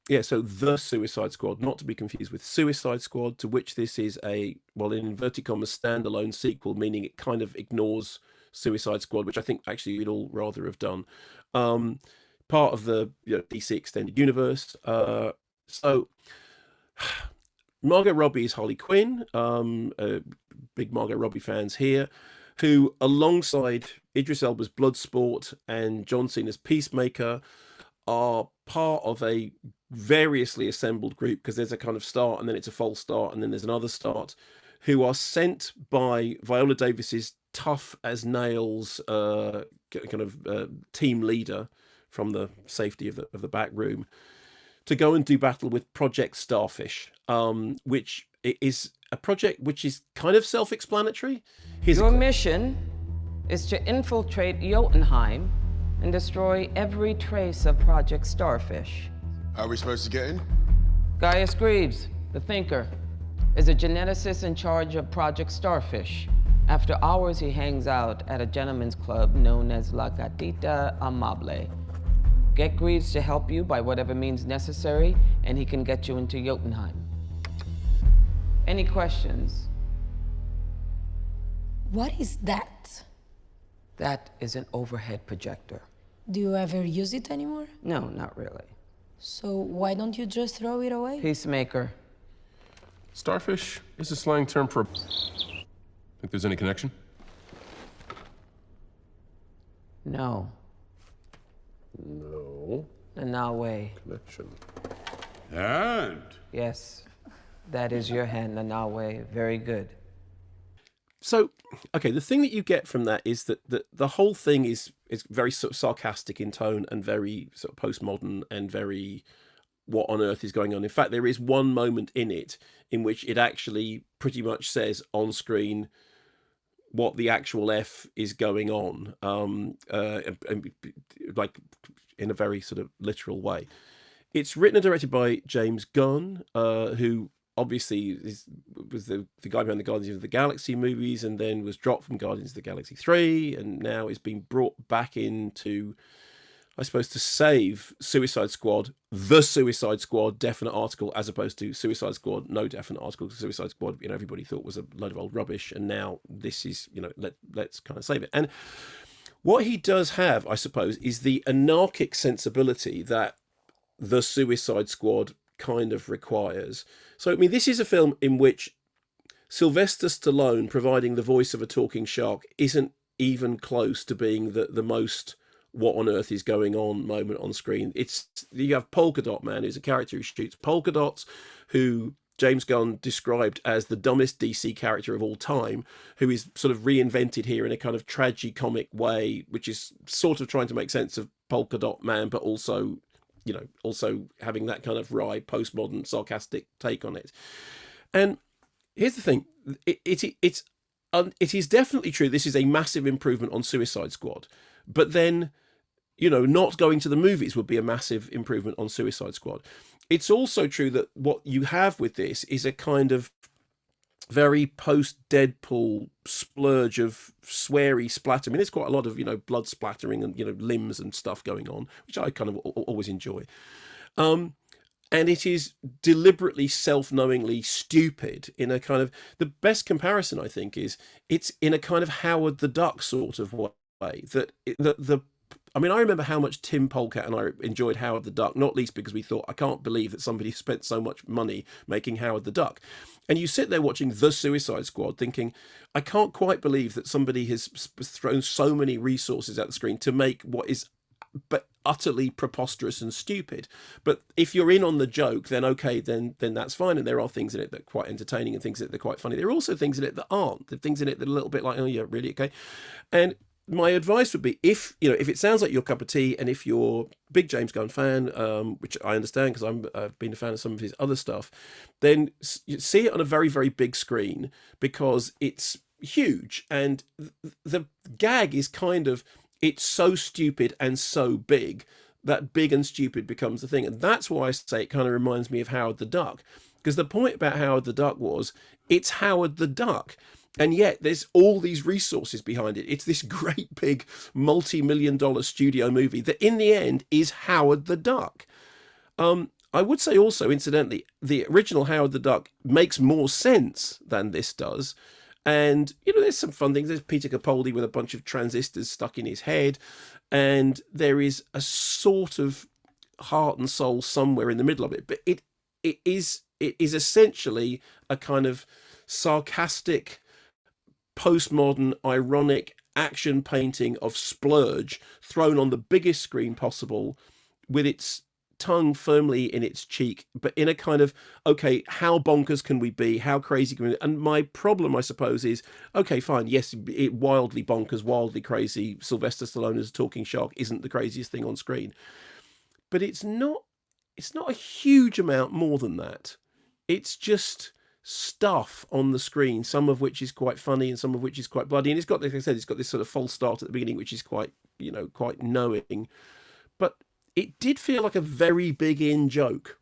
Yeah, so the Suicide Squad, not to be confused with Suicide Squad, to which this is a, well, in inverted commas, standalone sequel, meaning it kind of ignores Suicide Squad, which I think actually we'd all rather have done. Um, Part of the DC extended universe. So Margot Robbie is Harley Quinn. Big Margot Robbie fans here, who alongside Idris Elba's Bloodsport and John Cena's Peacemaker are part of a variously assembled group, because there's a kind of start and then it's a false start and then there's another start, who are sent by Viola Davis's tough as nails kind of team leader from the safety of the back room to go and do battle with Project Starfish, which is a project which is kind of self-explanatory. Your mission is to infiltrate Jotunheim and destroy every trace of Project Starfish. How are we supposed to get in? Gaius Greaves, the Thinker, is a geneticist in charge of Project Starfish. After hours, he hangs out at a gentleman's club known as La Gatita Amable. Get Greaves to help you by whatever means necessary, and he can get you into Jotunheim. Any questions? What is that? That is an overhead projector. Do you ever use it anymore? No, not really. So why don't you just throw it away? Peacemaker. Starfish is a slang term for... Think there's any connection? No. No. No way. Connection. And? Yes. That is your hand, Nanawe. Very good. So, okay, the thing that you get from that is that the whole thing is very sort of sarcastic in tone and very sort of postmodern and very what on earth is going on. In fact, there is one moment in it in which it actually pretty much says on screen what the actual F is going on, like in a very sort of literal way. It's written and directed by James Gunn, who obviously was the guy behind the Guardians of the Galaxy movies, and then was dropped from Guardians of the Galaxy 3, and now is being brought back into, I suppose, to save Suicide Squad, the Suicide Squad definite article, as opposed to Suicide Squad no definite article. Suicide Squad, everybody thought was a load of old rubbish, and now this is, let's kind of save it. And what he does have, I suppose, is the anarchic sensibility that the Suicide Squad kind of requires. So, I mean, this is a film in which Sylvester Stallone providing the voice of a talking shark isn't even close to being the most what on earth is going on moment on screen. You have Polka Dot Man, who's a character who shoots polka dots, who James Gunn described as the dumbest DC character of all time, who is sort of reinvented here in a kind of tragicomic way, which is sort of trying to make sense of Polka Dot Man, but also, also having that kind of wry, postmodern, sarcastic take on it. And here's the thing: it is definitely true. This is a massive improvement on Suicide Squad, but then, not going to the movies would be a massive improvement on Suicide Squad. It's also true that what you have with this is a kind of very post-Deadpool splurge of sweary splatter. I mean, there's quite a lot of, blood splattering and, limbs and stuff going on, which I kind of always enjoy. And it is deliberately, self-knowingly stupid in a kind of... The best comparison, I think, is it's in a kind of Howard the Duck sort of way. I mean, I remember how much Tim Polecat and I enjoyed Howard the Duck, not least because we thought, I can't believe that somebody spent so much money making Howard the Duck. And you sit there watching The Suicide Squad thinking, I can't quite believe that somebody has thrown so many resources at the screen to make what is but utterly preposterous and stupid. But if you're in on the joke, then okay, then that's fine. And there are things in it that are quite entertaining and things in it that are quite funny. There are also things in it that aren't. There are things in it that are a little bit like, oh yeah, really? Okay. And my advice would be, if it sounds like your cup of tea, and if you're a big James Gunn fan, which I understand because I've been a fan of some of his other stuff, then see it on a very, very big screen, because it's huge. And the gag is kind of, it's so stupid and so big that big and stupid becomes the thing. And that's why I say it kind of reminds me of Howard the Duck, because the point about Howard the Duck was, it's Howard the Duck. And yet there's all these resources behind it. It's this great big multi-million-dollar studio movie that in the end is Howard the Duck. I would say also, incidentally, the original Howard the Duck makes more sense than this does. And, there's some fun things. There's Peter Capaldi with a bunch of transistors stuck in his head. And there is a sort of heart and soul somewhere in the middle of it. But it is essentially a kind of sarcastic, postmodern, ironic action painting of Splurge thrown on the biggest screen possible with its tongue firmly in its cheek, but in a kind of, okay, how bonkers can we be? How crazy can we be? And my problem, I suppose, is, okay, fine, yes, it wildly bonkers, wildly crazy. Sylvester Stallone as a talking shark isn't the craziest thing on screen. But it's not a huge amount more than that. It's just stuff on the screen, some of which is quite funny and some of which is quite bloody. And it's got, like I said, it's got this sort of false start at the beginning, which is quite, quite knowing. But it did feel like a very big in joke.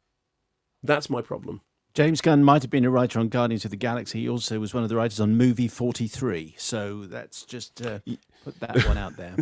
That's my problem. James Gunn might have been a writer on Guardians of the Galaxy. He also was one of the writers on Movie 43. So that's just put that one out there.